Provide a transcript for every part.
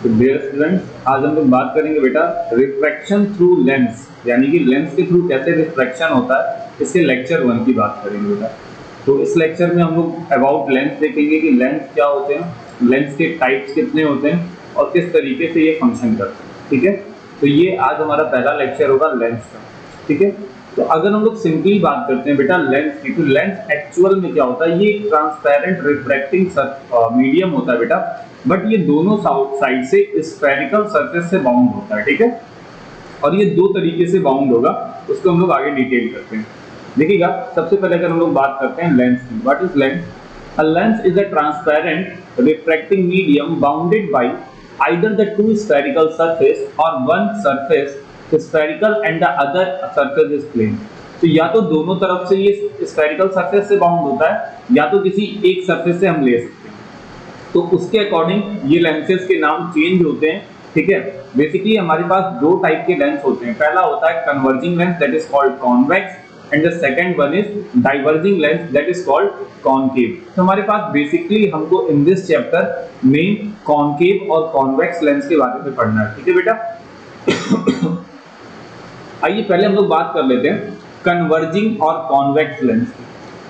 तो dear students, आज हम लोग बात करेंगे बेटा रिफ्रैक्शन थ्रू लेंस, यानी कि लेंस के थ्रू कैसे रिफ्रैक्शन होता है, इसके लेक्चर 1 की बात करेंगे बेटा। तो इस लेक्चर में हम लोग अबाउट लेंस देखेंगे कि लेंस क्या होते हैं, लेंस के टाइप्स कितने होते हैं और किस तरीके से ये फंक्शन करते हैं। ठीक है, तो ये आज हमारा पहला लेक्चर होगा लेंस का। ठीक है, तो अगर हम लोग सिंपली बात करते हैं बेटा लेंस की, तो लेंस एक्चुअल में क्या होता है, ये एक ट्रांसपेरेंट रिफ्रैक्टिंग मीडियम होता है बेटा, बट ये दोनों साइड से स्फेरिकल सरफेस से बाउंड होता है। ठीक है, और ये दो तरीके से बाउंड होगा, उसको हम लोग आगे डिटेल करते हैं। देखिएगा, सबसे पहले अगर हम लोग बात करते हैं लेंस की, what is lens? A lens is a transparent refracting medium bounded by either the two spherical surface or one surface spherical and the other surface is plane। तो या तो दोनों तरफ से ये स्फेरिकल सरफेस से बाउंड होता है या तो किसी एक सरफेस से हम ले सकते हैं। तो उसके अकॉर्डिंग ये लेंसेज के नाम चेंज होते हैं। ठीक है, बेसिकली हमारे पास दो टाइप के लेंस होते हैं। पहला होता है converging lens, that is called convex, and the second one is diverging lens, that is called concave. तो हमारे पास बेसिकली हमको in this chapter main concave और कॉन्वेक्स लेंस के बारे में पढ़ना है। ठीक है बेटा, आइए पहले हम लोग बात कर लेते हैं कन्वर्जिंग और कॉन्वेक्स लेंस की।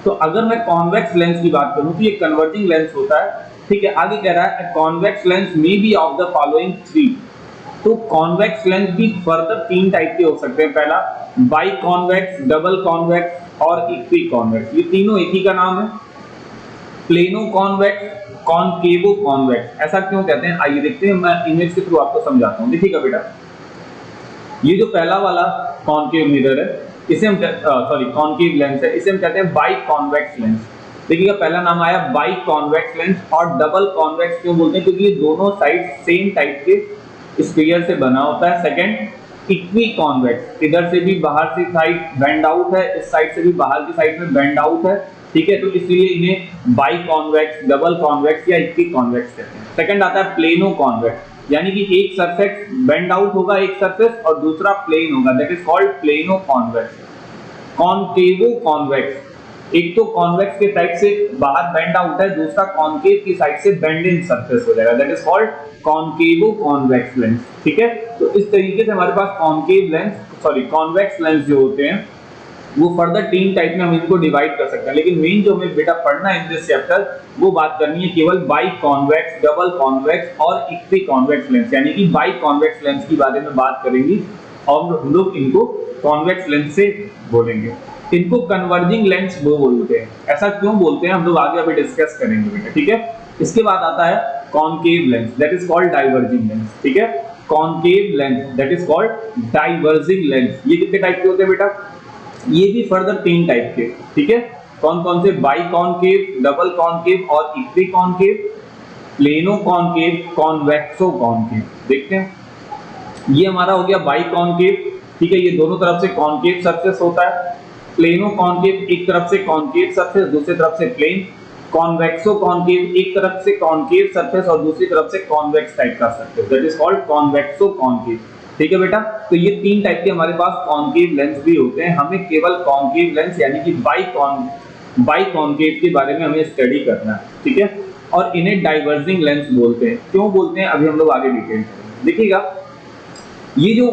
तो अगर मैं कॉन्वेक्स लेंस की बात करूं तो ये कन्वर्जिंग लेंस होता है। ठीक है, आगे कह रहा है convex lens may be of the following three. तो कॉन्वेक्स लेंस भी फर्दर तीन टाइप के हो सकते हैं। पहला बाई कॉन्वेक्स, डबल कॉन्वेक्स और इक्वी कॉन्वेक्स। ये तीनों एक ही का नाम है, प्लेनो कॉन्वेक्स, कॉनकेवो कॉन्वेक्स। ऐसा क्यों कहते हैं, आइए देखते हैं, मैं इमेज के थ्रू आपको समझाता हूँ। देखिएगा बेटा, ये जो पहला वाला कॉनकेव मिरर है, इसे हम कॉनकेव लेंस है, इसे हम कहते हैं बाई कॉन्वेक्स लेंस। देखिएगा, पहला नाम आया बाई कॉन्वेक्स लेंस। और डबल कॉन्वेक्स क्यों बोलते हैं, क्योंकि ये दोनों साइड सेम टाइप के स्फीयर से बना होता है। सेकंड इक्वी कॉन्वेक्स, इधर से भी बाहर से साइड बेंड आउट है, इस साइड से भी बाहर की साइड में बेंड आउट है। ठीक है, तो इसलिए इन्हें बाई कॉन्वेक्स, डबल कॉन्वेक्स या इक्वी कॉन्वेक्स कहते हैं। सेकंड आता है प्लेनो कॉन्वेक्स, यानी कि एक सरफेस बेंड आउट होगा एक सरफेस और दूसरा प्लेन होगा, that is called plano convex. कॉनकेवो convex, एक तो कॉन्वेक्स के साइड से बाहर बेंड आउट है, दूसरा कॉनकेव की साइड से बेंड इन सरफेस हो जाएगा, that is called कॉनकेवो convex lens. ठीक है, तो इस तरीके से हमारे पास कॉनकेव लेंस कॉन्वेक्स लेंस जो होते हैं वो फर्दर तीन टाइप में हम इनको डिवाइड कर सकते हैं। लेकिन मेन जो हमें बेटा पढ़ना है इन दिस चैप्टर, वो बात करनी है केवल बाई कॉन्वेक्स, डबल कॉन्वेक्स और इक्वी कॉन्वेक्स लेंस, यानी कि बाई कॉन्वेक्स लेंस के बारे में बात करेंगे और हम लोग इनको कॉन्वेक्स लेंस से बोलेंगे। इनको कन्वर्जिंग लेंस वो बोलते हैं। ऐसा क्यों बोलते हैं हम लोग आगे अभी डिस्कस करेंगे बेटा। ठीक है, इसके बाद आता है concave lens, that is called diverging lens. ठीक है, concave lens that is called diverging lens. ये कितने टाइप के होते हैं बेटा, ये भी फर्दर तीन टाइप के। ठीक है, कौन कौन से? बाई कॉनकेव, डबल कॉनकेव और equi concave, plano concave, कॉन्वेक्सो concave. देखते हैं, ये हमारा हो गया बाई कॉनकेव। ठीक है, ये दोनों तरफ से कॉनकेव सरफेस होता है। प्लेनो कॉनकेव, एक तरफ से कॉनकेव सरफेस, दूसरी तरफ से प्लेन। कॉन्वेक्सो कॉनकेव, एक तरफ से कॉनकेव सरफेस और दूसरी तरफ से कॉन्वेक्स टाइप का surface, that is called कॉन्वेक्सो concave. ठीक है बेटा, तो ये तीन टाइप के हमारे पास कॉनकेव लेंस भी होते हैं। हमें केवल कॉनकेव लेंस यानी कि बाई कॉनकेव के बारे में हमें स्टडी करना है। ठीक है, और इन्हें डाइवर्जिंग लेंस बोलते हैं। क्यों बोलते हैं अभी हम लोग आगे डिटेल करेंगे। देखिएगा, ये जो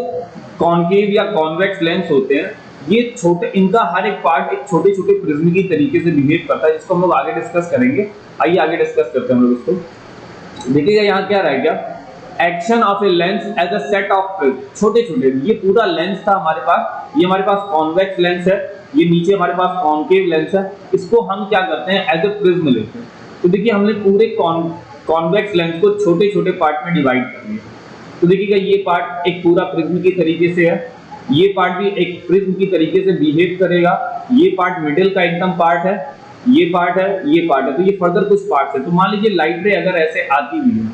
कॉनकेव या कॉन्वेक्स लेंस होते हैं, ये छोटे, इनका हर एक पार्ट एक छोटे छोटे प्रिज्म की तरीके से बिहेव करता है, जिसको हम लोग आगे डिस्कस करेंगे। आइए आगे डिस्कस करते हैं हम लोग इसको। देखिएगा, यहाँ क्या रह गया, action of a lens as a set of prism. छोटे छोटे, ये पूरा लेंस था हमारे पास, ये हमारे पास कॉन्वेक्स लेंस है, ये नीचे हमारे पास कॉनकेव लेंस है। इसको हम क्या करते हैं, एज ए प्रिज्म लेते हैं। तो देखिए, हमने पूरे कॉन्वेक्स लेंस को छोटे छोटे पार्ट में डिवाइड कर लिया। तो देखिएगा, ये पार्ट एक पूरा प्रिज्म की तरीके से है, ये पार्ट भी एक प्रिज्म की तरीके से बिहेव करेगा, ये पार्ट मिडिल का एकदम पार्ट है, ये पार्ट है, ये पार्ट है। तो ये फर्दर कुछ पार्ट्स है। तो मान लीजिए लाइट रे अगर ऐसे आती भी है,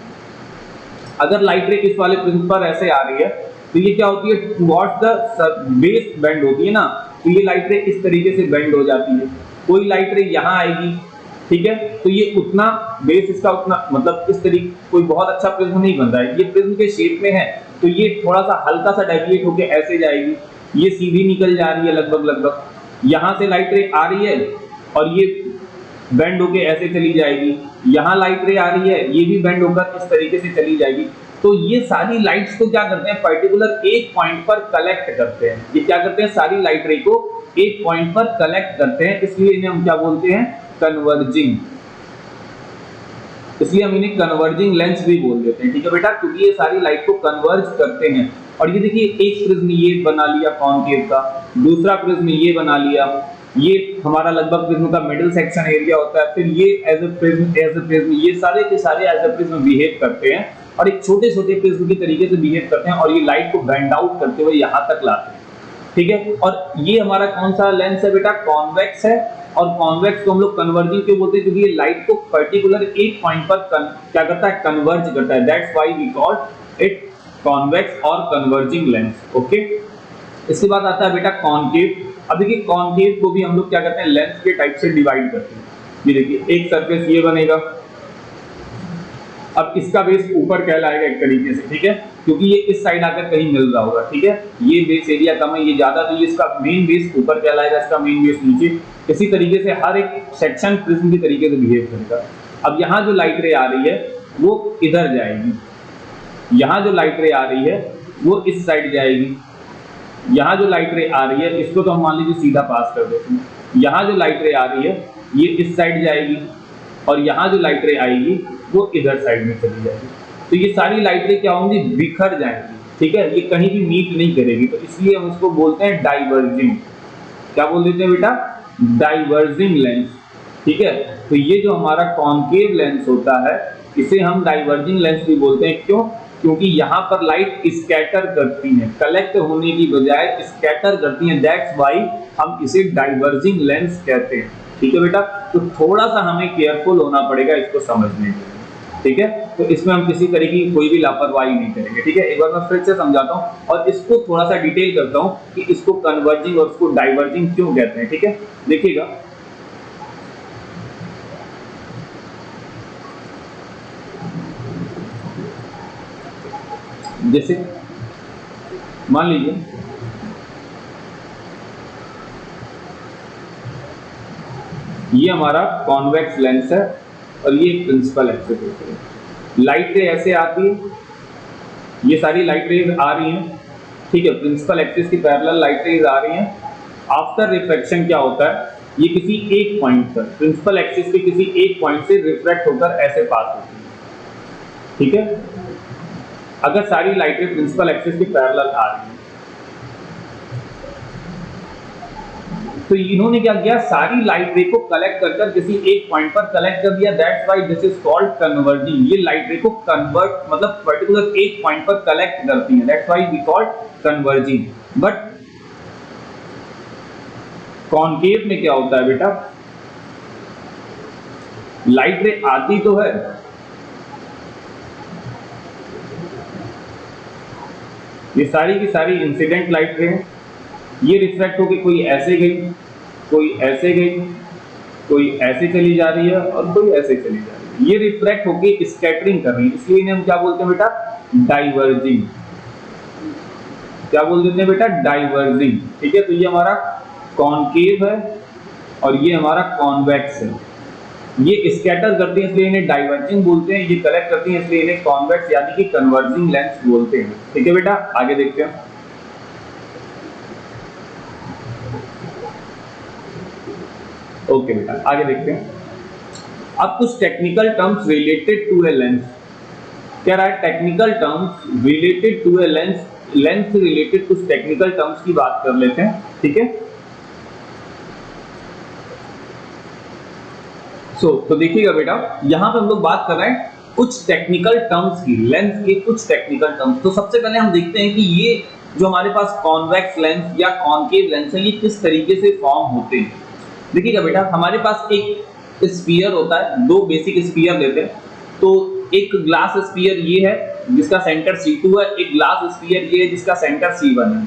अगर लाइट रे इस वाले प्रिज्म पर ऐसे आ रही है, तो ये क्या होती है, टुवर्ड्स द बेस बेंड होती है ना, तो ये लाइट रे इस तरीके से बेंड हो जाती है। कोई लाइट रे यहाँ आएगी, ठीक है, तो ये उतना बेस इसका उतना, मतलब इस तरीके कोई बहुत अच्छा प्रिज्म नहीं बन रहा है, ये प्रिज्म के शेप में है, तो ये थोड़ा सा हल्का सा डेविएट होके ऐसे जाएगी, ये सीधी निकल जा रही है लगभग। यहाँ से लाइट रे आ रही है और ये बेंड होके ऐसे चली जाएगी, यहाँ लाइट रे आ रही है, ये भी बेंड होकर इस तरीके से चली जाएगी। तो ये सारी लाइट्स को क्या करते हैं, पर्टिकुलर एक पॉइंट पर कलेक्ट करते हैं। ये क्या करते हैं, सारी लाइट रे को एक पॉइंट पर कलेक्ट करते हैं, इसलिए इन्हें हम क्या बोलते हैं, कन्वर्जिंग। इसलिए हम इन्हें कन्वर्जिंग लेंस भी बोल देते हैं, ठीक है बेटा, क्योंकि ये सारी लाइट को कन्वर्ज करते हैं। और ये देखिए, एक प्रिज्म ये बना लिया कॉनकेव का, दूसरा प्रिज्म ये बना लिया, ये हमारा लगभग प्रिज्म का मिडिल सेक्शन एरिया होता है, फिर ये एज ए प्रिज्म ये सारे के सारे एज ए प्रिज्म बिहेव करते हैं और एक छोटे छोटे प्रिज्म की तरीके से बिहेव करते हैं और ये लाइट को बैंड आउट करते हुए यहाँ तक लाते हैं, ठीक है। और ये हमारा कौन सा लेंस है बेटा, कॉन्वेक्स है। और कॉन्वेक्स को हम लोग कन्वर्जिंग क्यों बोलते हैं, क्योंकि ये लाइट को पर्टिकुलर एक पॉइंट पर क्या करता है, कन्वर्ज करता है। That's why we call it convex और कन्वर्जिंग लेंस, ओके। इसके बाद आता है बेटा कॉनकेव। अब देखिए, कॉनकेव को भी हम लोग क्या करते हैं, लेंस के टाइप से डिवाइड करते हैं। ये देखिए, एक सरफेस ये बनेगा, अब इसका बेस ऊपर कहलाएगा एक तरीके से, ठीक है, क्योंकि ये इस साइड आकर कहीं मिल रहा होगा, ठीक है। ये बेस एरिया कम है, ये ज्यादा, तो ये इसका मेन बेस ऊपर कहलाएगा, इसका मेन बेस नीचे। इसी तरीके से हर एक सेक्शन प्रिज्म की तरीके से बिहेव करेगा। अब यहाँ जो लाइट रे आ रही है वो इधर जाएगी, यहाँ जो लाइट रे आ रही है वो इस साइड जाएगी, यहाँ जो लाइट रे आ रही है इसको तो हम मान लीजिए सीधा पास कर देते हैं। यहाँ जो लाइट रे आ रही है ये इस साइड जाएगी और यहाँ जो लाइट रे आएगी वो इधर साइड में चली जाएगी। तो ये सारी लाइट रे क्या होंगी, बिखर जाएंगी, ठीक है, ये कहीं भी मीट नहीं करेगी। तो इसलिए हम इसको बोलते हैं डाइवर्जिंग। क्या बोल देते हैं बेटा, डाइवर्जिंग लेंस, ठीक है। तो ये जो हमारा कॉनकेव लेंस होता है इसे हम डाइवर्जिंग लेंस भी बोलते हैं। क्यों, क्योंकि यहाँ पर लाइट स्कैटर करती है, कलेक्ट होने की बजाय स्कैटर करती है। दैट्स व्हाई हम इसे डाइवर्जिंग लेंस कहते हैं, ठीक है बेटा। तो थोड़ा सा हमें केयरफुल होना पड़ेगा इसको समझने के लिए, ठीक है। तो इसमें हम किसी तरह की कोई भी लापरवाही नहीं करेंगे, ठीक है। एक बार मैं फिर से समझाता हूँ और इसको थोड़ा सा डिटेल करता हूँ कि इसको कन्वर्जिंग और इसको डाइवर्जिंग क्यों कहते हैं, ठीक है। देखिएगा, जैसे मान लीजिए ये हमारा कॉन्वेक्स लेंस है और ये प्रिंसिपल एक्सिस है। लाइट रे ऐसे आती है, ये सारी लाइट रेज आ रही हैं, ठीक है, प्रिंसिपल एक्सिस की पैरेलल लाइट रेज आ रही हैं। आफ्टर रिफ्रैक्शन क्या होता है, ये किसी एक पॉइंट पर प्रिंसिपल एक्सिस के किसी एक पॉइंट से रिफ्रैक्ट होकर ऐसे पास होती है, ठीक है। अगर सारी लाइटें प्रिंसिपल एक्सिस की पैरेलल आ रही हैं तो इन्होंने क्या किया, सारी लाइट रे को कलेक्ट कर किसी एक पॉइंट पर कलेक्ट कर दिया। That's why this is called converging. ये लाइट रे को कन्वर्ट मतलब पर्टिकुलर एक पॉइंट पर कलेक्ट करती है। That's why we called converging. But concave में क्या होता है बेटा, लाइट रे आती तो है ये सारी की सारी इंसिडेंट लाइट रे हैं, ये रिफ्लेक्ट होकर कोई ऐसे गई, कोई ऐसे गई, कोई ऐसे चली जा रही है और कोई ऐसे चली जा रही है। ये रिफ्लेक्ट होकर स्कैटरिंग कर रही है, इसलिए इन्हें हम क्या बोलते हैं बेटा, डाइवर्जिंग। क्या बोल देते हैं बेटा, डाइवर्जिंग, ठीक है। तो ये हमारा कॉनकेव है और ये हमारा कॉन्वेक्स है। ये स्कैटर करती है इसलिए इन्हें डाइवर्जिंग बोलते हैं, ये कलेक्ट करती है इसलिए इन्हें कॉन्वेक्स यानी कि कन्वर्जिंग लेंस बोलते हैं, ठीक है बेटा। आगे देखते हैं, ओके बेटा, आगे देखते हैं। अब कुछ technical terms related to a lens, क्या रहा है, technical terms related to a lens, lens से रिलेटेड कुछ टेक्निकल टर्म्स की बात कर लेते हैं, ठीक है। तो देखिएगा बेटा, यहां पे हम लोग बात कर रहे हैं कुछ टेक्निकल टर्म्स की, लेंस के कुछ टेक्निकल टर्म्स। तो सबसे पहले हम देखते हैं कि ये जो हमारे पास कॉन्वेक्स लेंस या कॉनकेव लेंस है ये किस तरीके से फॉर्म होते हैं। देखिएगा बेटा, हमारे पास एक स्फीयर होता है, दो बेसिक स्फीयर लेते हैं। तो एक ग्लास स्फीयर ये है जिसका सेंटर C2 है, एक ग्लास स्फीयर ये है जिसका सेंटर C1 है,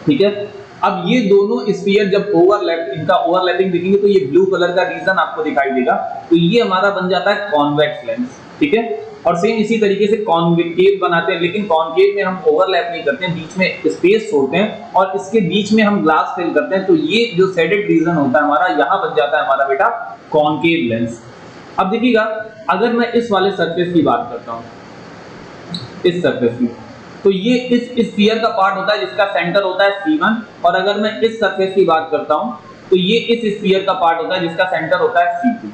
ठीक है। अब ये दोनों स्फीयर जब ओवरलैप, इनका ओवरलैपिंग देखेंगे तो ये ब्लू कलर का रीजन आपको दिखाई देगा, तो ये हमारा बन जाता है कॉन्वेक्स लेंस, ठीक है। और सेम इसी तरीके से कॉनकेव बनाते हैं, लेकिन कॉनकेव में हम ओवरलैप नहीं करते हैं, बीच में स्पेस छोड़ते हैं और इसके बीच में हम ग्लास फिल करते हैं। तो ये जो शेडेड रीजन होता है हमारा, यहाँ बन जाता है हमारा बेटा कॉनकेव लेंस। अब देखिएगा, अगर मैं इस वाले सरफेस की बात करता हूँ, इस सरफेस की। तो ये इस स्फीयर का पार्ट होता है जिसका सेंटर होता है C1, और अगर मैं इस सरफेस की बात करता हूं तो ये इस स्फीयर का पार्ट होता है जिसका सेंटर होता है C2,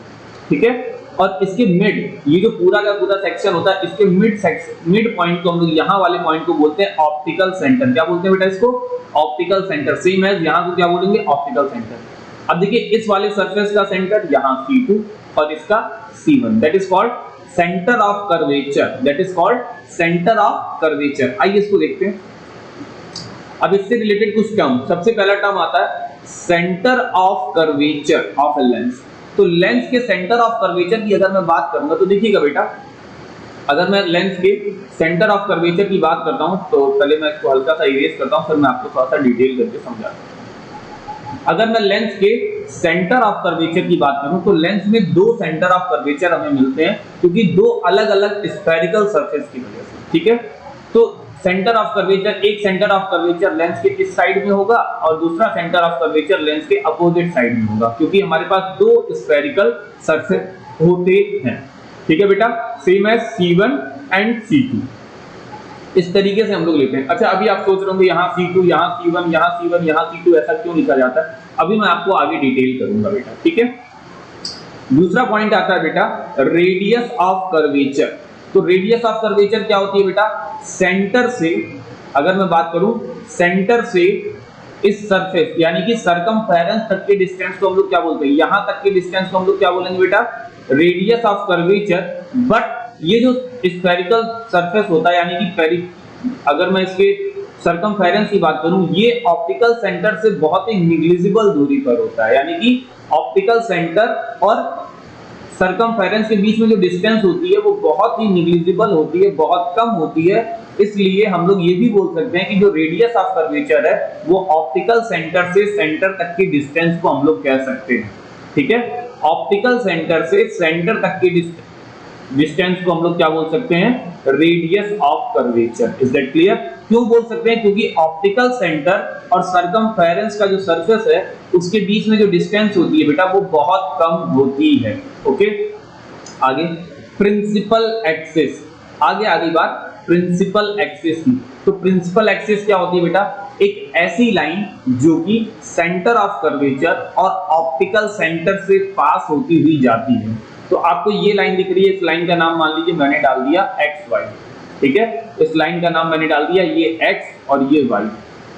ठीक है। और इसके मिड, ये जो पूरा का पूरा सेक्शन होता है, इसके मिड पॉइंट को हम लोग यहाँ वाले पॉइंट को बोलते हैं ऑप्टिकल सेंटर। क्या बोलते हैं बेटा इसको? Optical centre. सेम एज यहाँ को क्या बोलेंगे? Optical centre. अब देखिए इस वाले सरफेस का सेंटर यहाँ C2 और इसका C1, that is called centre of curvature, that is called centre of curvature. आइए इसको देखते हैं। अब इससे रिलेटेड कुछ टर्म, सबसे पहला टर्म आता है centre of curvature of a lens. तो लेंस के सेंटर ऑफ कर्वेचर की अगर मैं बात करूंगा तो देखिएगा बेटा, अगर मैं लेंस के सेंटर ऑफ कर्वेचर की बात करता हूं तो पहले मैं इसको हल्का सा इरेज करता हूं, फिर मैं आपको थोड़ा सा डिटेल करके समझाता हूं। अगर मैं लेंस के सेंटर ऑफ कर्वेचर की बात करूं तो लेंस में दो सेंटर ऑफ कर्वेचर हमें मिलते हैं, क्योंकि दो अलग अलग स्फेरिकल सरफेस की वजह से, ठीक है। तो सेंटर ऑफ कर्वेचर, एक सेंटर ऑफ कर्वेचर लेंस के इस साइड में होगा और दूसरा सेंटर ऑफ कर्वेचर लेंस के अपोजिट साइड में होगा, क्योंकि हमारे पास दो स्फेरिकल सरफेस होते हैं, ठीक है बेटा। Same as C1 and C2, इस तरीके से हम लोग लेते हैं। अच्छा, अभी आप सोच रहे होंगे यहाँ C2, यहाँ C1, यहाँ C1, यहाँ C2 ऐसा क्यों लिखा जाता है? अभी मैं आपको आगे डिटेल करूंगा बेटा, ठीक है। दूसरा पॉइंट आता है बेटा रेडियस ऑफ कर्वेचर। तो रेडियस ऑफ कर्वेचर क्या होती है बेटा? सेंटर से, अगर मैं बात करूं सेंटर से इस सरफेस यानी कि सरकमफेरेंस तक के डिस्टेंस को हम लोग क्या बोलते हैं? यहां तक के डिस्टेंस को हम लोग क्या बोलेंगे बेटा? Radius of curvature. बट ये जो स्फेरिकल सरफेस होता है यानी कि अगर मैं इसके सरकमफेरेंस की बात करूं, ये ऑप्टिकल सेंटर से बहुत ही निग्लिजिबल दूरी पर होता है, यानी कि ऑप्टिकल सेंटर और सरकमफेरेंस के बीच में जो डिस्टेंस होती है वो बहुत ही निग्लिजिबल होती है, बहुत कम होती है। इसलिए हम लोग ये भी बोल सकते हैं कि जो रेडियस ऑफ कर्वेचर है वो ऑप्टिकल सेंटर से सेंटर तक की डिस्टेंस को हम लोग कह सकते हैं, ठीक है। ऑप्टिकल सेंटर से सेंटर तक की डिस्टेंस को हम लोग क्या बोल सकते हैं? Radius of curvature. Is that clear? क्यों बोल सकते हैं? क्योंकि ऑप्टिकल सेंटर और सरकमफेरेंस का जो सरफेस है उसके बीच में जो डिस्टेंस होती है बेटा वो बहुत कम होती है। ओके, आगे प्रिंसिपल एक्सिस। आगे बात प्रिंसिपल एक्सिस की। तो प्रिंसिपल एक्सिस क्या होती है बेटा? एक ऐसी लाइन जो कि सेंटर ऑफ कर्वेचर और ऑप्टिकल सेंटर से पास होती हुई जाती है। तो आपको ये लाइन दिख रही है, इस लाइन का नाम मान लीजिए मैंने डाल दिया XY, ठीक है। इस लाइन का नाम मैंने डाल दिया ये X और ये Y,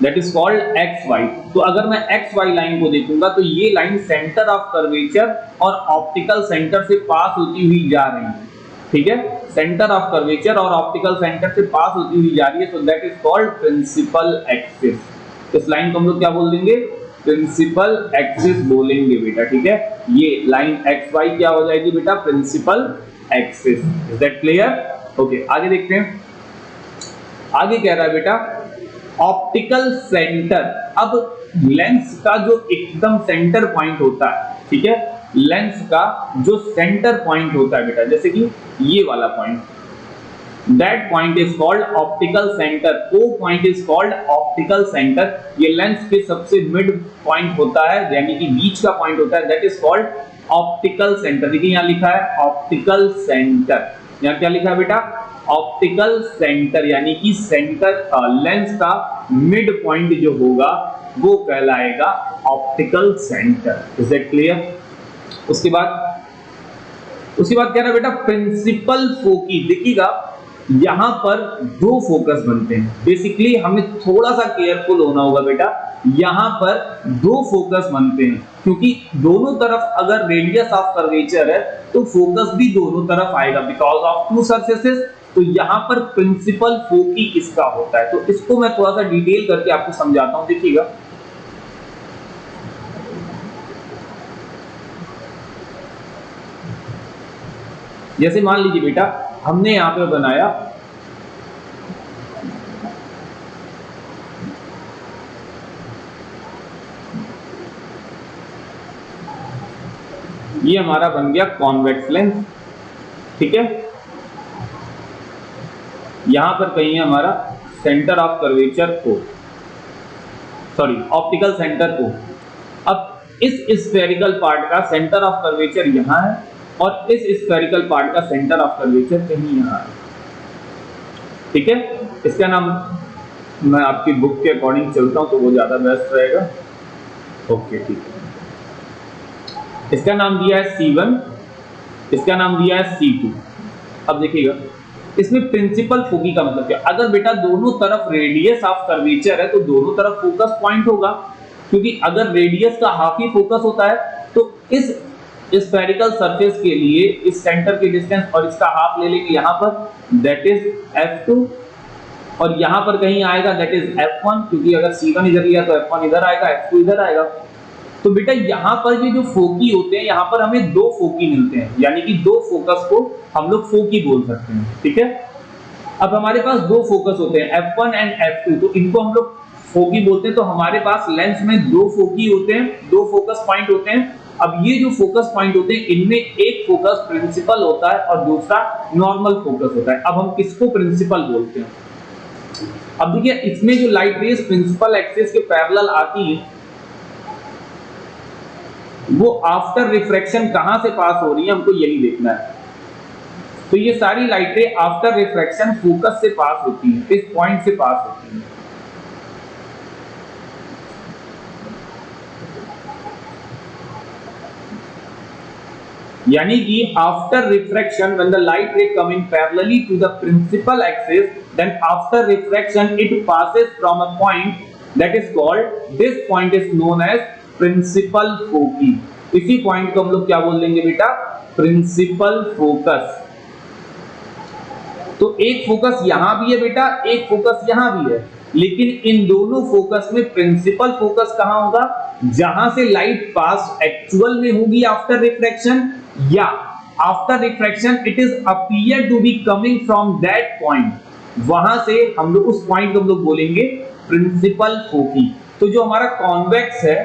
that is called XY। तो अगर मैं XY लाइन को देखूंगा तो ये लाइन सेंटर ऑफ कर्वेचर और ऑप्टिकल सेंटर से पास होती हुई जा रही है, ठीक है। सेंटर ऑफ कर्वेचर और ऑप्टिकल सेंटर से पास होती हुई जा रही है, so that is called principal axis. इस लाइन को हम लोग क्या बोल देंगे? प्रिंसिपल एक्सिस बोलेंगे बेटा, ठीक है। ये लाइन XY क्या हो जाएगी बेटा? Principal axis. Is that clear? Okay, आगे देखते हैं। आगे कह रहा है बेटा ऑप्टिकल सेंटर। अब लेंस का जो एकदम सेंटर पॉइंट होता है, ठीक है, लेंस का जो सेंटर पॉइंट होता है बेटा, जैसे कि ये वाला point, that point is called optical centre. O point is called optical centre. ये लेंस के सबसे मिड पॉइंट होता है, यानी कि बीच का पॉइंट होता है, that is called optical centre. देखिए यहाँ लिखा है ऑप्टिकल सेंटर, यहाँ क्या लिखा है बेटा? ऑप्टिकल सेंटर, यानी कि सेंटर लेंस का मिड पॉइंट जो होगा वो कहलाएगा optical centre. Is that clear? उसके बाद कह रहा है बेटा प्रिंसिपल फोकी। देखिएगा यहां पर दो फोकस बनते हैं। बेसिकली हमें थोड़ा सा केयरफुल होना होगा बेटा, यहां पर दो फोकस बनते हैं, क्योंकि दोनों तरफ अगर रेडियस ऑफ कर्वेचर है तो फोकस भी दोनों तरफ आएगा बिकॉज ऑफ टू सरफेसेस। तो यहां पर प्रिंसिपल फोकी किसका होता है? तो इसको मैं थोड़ा सा डिटेल करके आपको समझाता हूं। देखिएगा जैसे मान लीजिए बेटा हमने यहां पे बनाया ये हमारा बन गया कॉन्वेक्स लेंस, ठीक है। यहां पर कहीं है हमारा सेंटर ऑफ कर्वेचर को, सॉरी ऑप्टिकल सेंटर को। अब इस स्फेरिकल पार्ट का सेंटर ऑफ कर्वेचर यहां है और इस स्फेरिकल पार्ट का सेंटर ऑफ कर्वेचर कहीं यहां है। ठीक है, इसका नाम मैं आपकी बुक के अकॉर्डिंग चलता हूं तो वो ज्यादा बेस्ट रहेगा। ओके ठीक है, इसका नाम दिया है C1, इसका नाम दिया है C2। अब देखिएगा इसमें प्रिंसिपल फोकी का मतलब क्या, अगर बेटा दोनों तरफ रेडियस ऑफ कर्वेचर है तो दोनों तरफ फोकस पॉइंट होगा, क्योंकि अगर रेडियस का हाफ ही फोकस होता है तो इस स्फेरिकल सरफेस के लिए इस सेंटर की डिस्टेंस और इसका हाफ ले लेंगे यहाँ पर, दैट इज F2, और यहाँ पर कहीं आएगा दैट इज F1, क्योंकि अगर C1 इधर लिया तो F1 इधर आएगा, F2 इधर आएगा। तो बेटा यहाँ पर ये जो फोकी होते हैं, यहाँ पर हमें दो फोकी मिलते हैं, यानी कि दो फोकस को हम लोग फोकी बोल सकते हैं, ठीक है। अब हमारे पास दो फोकस होते हैं F1 एंड F2, तो इनको हम लोग फोकी बोलते हैं। तो हमारे पास लेंस में दो फोकी होते हैं, दो फोकस पॉइंट होते हैं। अब ये जो फोकस पॉइंट होते हैं इनमें एक फोकस प्रिंसिपल होता है और दूसरा नॉर्मल फोकस होता है। अब हम किसको प्रिंसिपल बोलते हैं? अब देखिए इसमें जो लाइट रेज प्रिंसिपल एक्सिस के पैरेलल आती है वो आफ्टर रिफ्रैक्शन कहां से पास हो रही है, हमको यही देखना है। तो ये सारी लाइटें आफ्टर रिफ्रैक्शन फोकस से पास होती हैं, इस पॉइंट से पास होती हैं। यानी कि after refraction when the light ray coming parallelly to the principal axis, then after refraction it passes from a point that is called, this point is known as principal foci. इसी पॉइंट को हम लोग क्या बोल देंगे बेटा? Principal focus. तो एक फोकस यहां भी है बेटा, एक फोकस यहां भी है, लेकिन इन दोनों फोकस में प्रिंसिपल फोकस कहां होगा? जहां से लाइट पास एक्चुअल में होगी आफ्टर रिफ्रैक्शन, या after refraction it is appear to be coming from that point, वहां से हम लोग उस पॉइंट को हम लोग बोलेंगे प्रिंसिपल फोकी। तो जो हमारा कॉन्वेक्स है,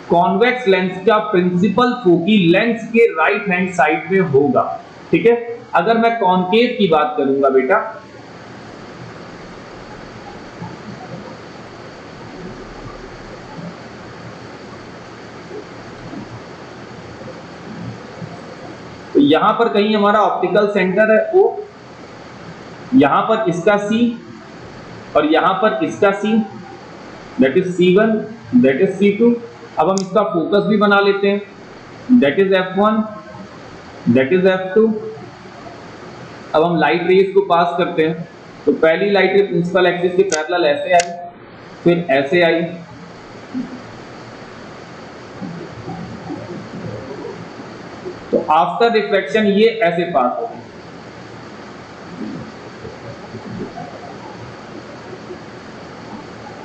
कॉन्वेक्स लेंस का प्रिंसिपल फोकी लेंस के राइट हैंड साइड में होगा, ठीक है। अगर मैं कॉन्केव की बात करूंगा बेटा, तो यहां पर कहीं हमारा ऑप्टिकल सेंटर है O, यहां पर इसका C और यहां पर इसका C, that is C1, that is C2। अब हम इसका फोकस भी बना लेते हैं, that is F1, that is F2। अब हम लाइट रेज को पास करते हैं, तो पहली लाइट रे प्रिंसिपल एक्सिस के पैरेलल ऐसे आई, फिर ऐसे आई, तो आफ्टर रिफ्रैक्शन ये ऐसे पास होगी,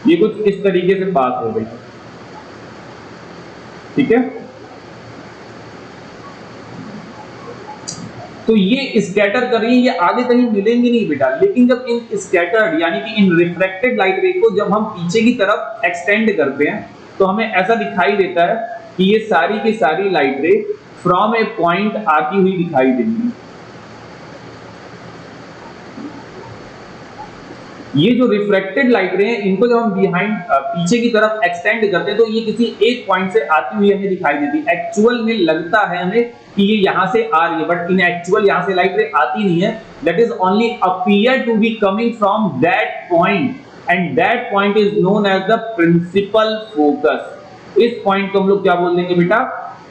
ये कुछ इस तरीके से पास हो गई, ठीक है। तो ये स्कैटर कर रही है, ये आगे कहीं मिलेंगी नहीं बेटा, लेकिन जब इन स्कैटर्ड यानी कि इन रिफ्रैक्टेड लाइट रे को जब हम पीछे की तरफ एक्सटेंड करते हैं तो हमें ऐसा दिखाई देता है कि ये सारी की सारी लाइट रे फ्रॉम ए पॉइंट आती हुई दिखाई देंगी। ये जो रिफ्रैक्टेड लाइट रे हैं इनको जब हम बिहाइंड पीछे की तरफ एक्सटेंड करते हैं तो ये किसी एक पॉइंट से आती हुई हमें दिखाई देती है। एक्चुअल में लगता है हमें कि ये यहां से आ रही है, बट इन एक्चुअल यहां से लाइट रे आती नहीं है, that is only appear to be coming from that point, and that point is known as the principal focus. इस पॉइंट को हम लोग क्या बोल देंगे बेटा?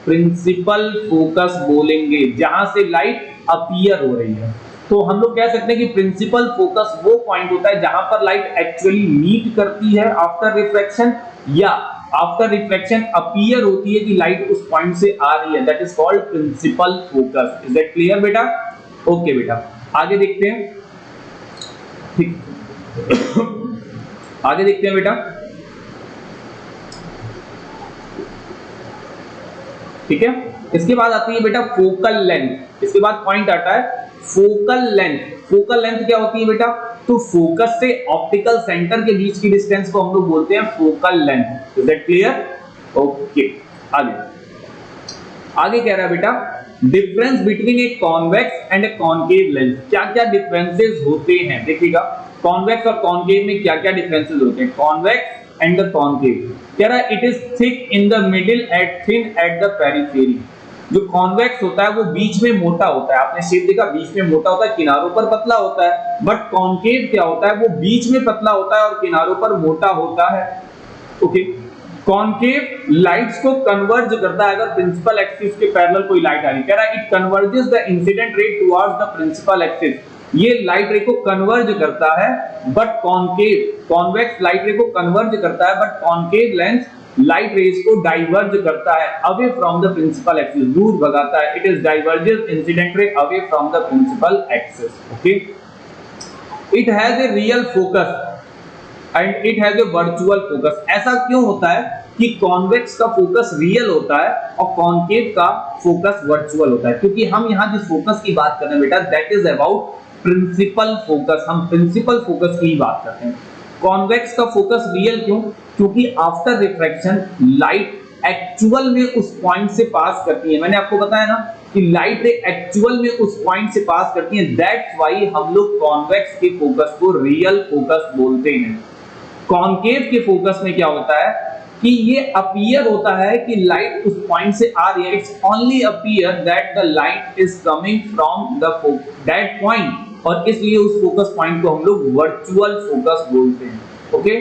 प्रिंसिपल फोकस बोलेंगे, जहां से लाइट अपीयर हो रही है। तो हम लोग कह सकते हैं कि प्रिंसिपल फोकस वो पॉइंट होता है जहां पर लाइट एक्चुअली मीट करती है आफ्टर रिफ्रैक्शन, या आफ्टर रिफ्रैक्शन अपीयर होती है कि लाइट उस पॉइंट से आ रही है, that is called principal focus. Is that clear बेटा? ओके बेटा, आगे देखते हैं, ठीक आगे देखते हैं बेटा, ठीक है। इसके बाद आती है बेटा फोकल लेंथ। इसके बाद पॉइंट आता है फोकल लेंथ। फोकल लेंथ क्या होती है बेटा? तो फोकस से ऑप्टिकल सेंटर के बीच की डिस्टेंस को हम लोग बोलते हैं focal length. Is that clear? Okay, आगे आगे कह रहा है बेटा difference between a convex and A concave lens. क्या क्या डिफरेंसेस होते हैं देखिएगा, कॉन्वेक्स और कॉनकेव में क्या क्या डिफरेंसेस होते हैं। कॉन्वेक्स एंड द कॉनकेव, कह रहा है it is thick in the middle and thin at the periphery. जो कॉन्वेक्स होता है वो बीच में मोटा होता है, आपने शेप देखा बीच में मोटा होता है, किनारों पर पतला होता है। बट कॉन्केव क्या होता है, वो बीच में पतला होता है और किनारों पर मोटा होता है। ओके, कॉन्केव लाइट्स को कन्वर्ज करता है। अगर प्रिंसिपल एक्सिस के पैरेलल कोई लाइट आ रही है, कह रहा है it converges the incident ray towards the principal axis, ये लाइट रे को कन्वर्ज करता है। But concave, convex light ray को कन्वर्ज करता है, but concave lens light rays को डाइवर्ज करता है away from the principal axis, दूर भगाता है। It is diverges incident ray away from the principal axis. Okay, it has a real focus and it has a virtual focus. ऐसा क्यों होता है कि कॉन्वेक्स का फोकस रियल होता है और कॉन्केव का फोकस वर्चुअल होता है? क्योंकि हम यहां जिस फोकस की बात कर रहे हैं बेटा, that is about principal focus, हम प्रिंसिपल फोकस की बात करते हैं। कॉन्वेक्स का फोकस रियल क्यों? क्योंकि आफ्टर रिफ्रैक्शन लाइट एक्चुअल में उस पॉइंट से पास करती है। मैंने आपको बताया ना कि लाइट रे एक्चुअल में उस पॉइंट से पास करती है, दैट्स व्हाई हम लोग कॉन्वेक्स के फोकस को रियल फोकस बोलते हैं। कॉन्केव के फोकस में क्या होता है कि ये अपीयर होता है कि लाइट उस पॉइंट से आ रही है, it's only appear that the light is coming from the that point, और इसलिए उस फोकस पॉइंट को हम लोग वर्चुअल फोकस बोलते हैं। ओके,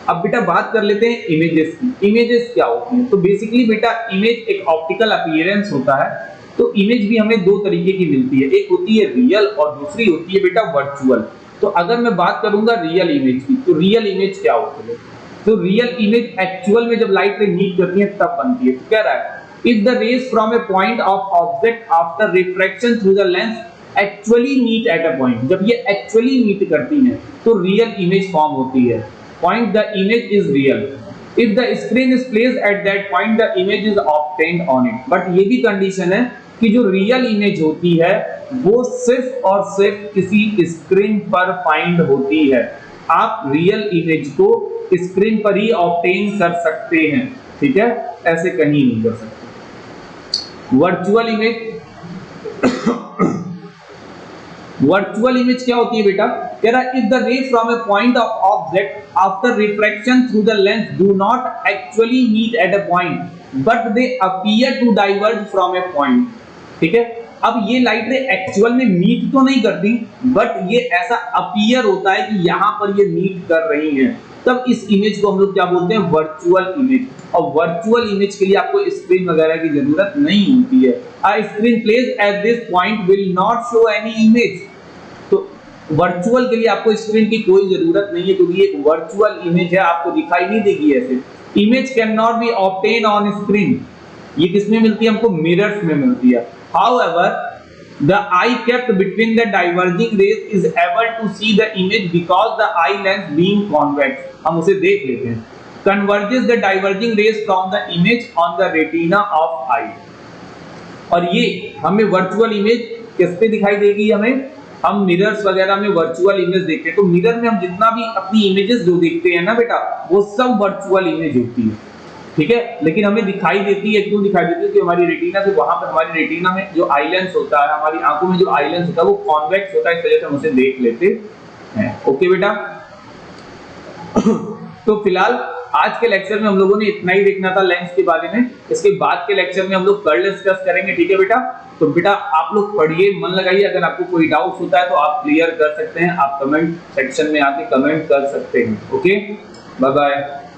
अब बेटा बात कर लेते हैं इमेजेस की। इमेजेस क्या होती हैं? तो बेसिकली बेटा इमेज एक ऑप्टिकल अपीयरेंस होता है। तो इमेज भी हमें दो तरीके की मिलती है, एक होती है रियल और दूसरी होती है बेटा वर्चुअल। तो अगर मैं बात करूंगा रियल इमेज की, तो रियल इमेज क्या होती है? तो रियल इमेज एक्चुअल में जब लाइट रे मीट करती है तब बनती है। तो कह रहा है if the rays from a point of object after refraction through the lens actually meet at a point, जब ये एक्चुअली मीट करती हैं तो रियल इमेज फॉर्म होती है। Point the image is real, if the screen is placed at that point the image is obtained on it. But ये भी condition है कि जो रियल इमेज होती है वो सिर्फ और सिर्फ किसी स्क्रीन पर फाइंड होती है। आप रियल इमेज को स्क्रीन पर ही ऑब्टेन कर सकते हैं, ठीक है, ऐसे कहीं नहीं कर सकते। वर्चुअल इमेज, वर्चुअल इमेज क्या होती है बेटा? कह रहा है if the ray from a point of object after refraction through the lens do not actually meet at a point but they appear to diverge from a point. ठीक है, अब ये लाइट रे एक्चुअल में मीट तो नहीं करती, but ये ऐसा अपीयर होता है कि यहां पर ये मीट कर रही हैं, तब इस इमेज को हम लोग क्या बोलते हैं? Virtual image. और वर्चुअल इमेज के लिए आपको स्क्रीन वगैरह की जरूरत नहीं होती है। A screen placed at this point will not show any image. तो वर्चुअल के लिए आपको स्क्रीन की कोई जरूरत नहीं है, क्योंकि एक वर्चुअल इमेज है, आपको दिखाई नहीं देगी ऐसे। Image can not be obtain on screen, ये किसमें मिलती है? हमको मिरर्स में मिलती है। However, the eye kept between the diverging rays is able to see the image because the eye lens being convex, हम उसे देख लेते हैं, converges the diverging rays from the image on the retina of eye। और ये हमें virtual image किस पे दिखाई देगी? हमें, हम मिरर्स वगैरह में वर्चुअल इमेज देखते हैं, तो मिरर में हम जितना भी अपनी इमेजेस जो देखते हैं ना बेटा, वो सब वर्चुअल इमेज होती है, ठीक है। लेकिन हमें दिखाई देती है, क्यों दिखाई देती है? कि हमारी रेटिना से, वहां पर हमारी रेटिना में जो आई लेंस होता है, हमारी आंखों में जो आई लेंस होता है वो कॉन्वेक्स होता है, इस वजह से हम उसे देख लेते हैं। ओके बेटा, तो फिलहाल आज के लेक्चर में हम लोगों ने इतना ही देखना था लेंस के बारे में। इसके बाद के लेक्चर में हम लोग कल डिस्कस करेंगे, ठीक है बेटा। तो बेटा आप लोग पढ़िए, मन लगाइए, अगर आपको कोई डाउट होता है तो आप क्लियर कर सकते हैं, आप कमेंट सेक्शन में आके कमेंट कर सकते हैं। Okay, bye bye.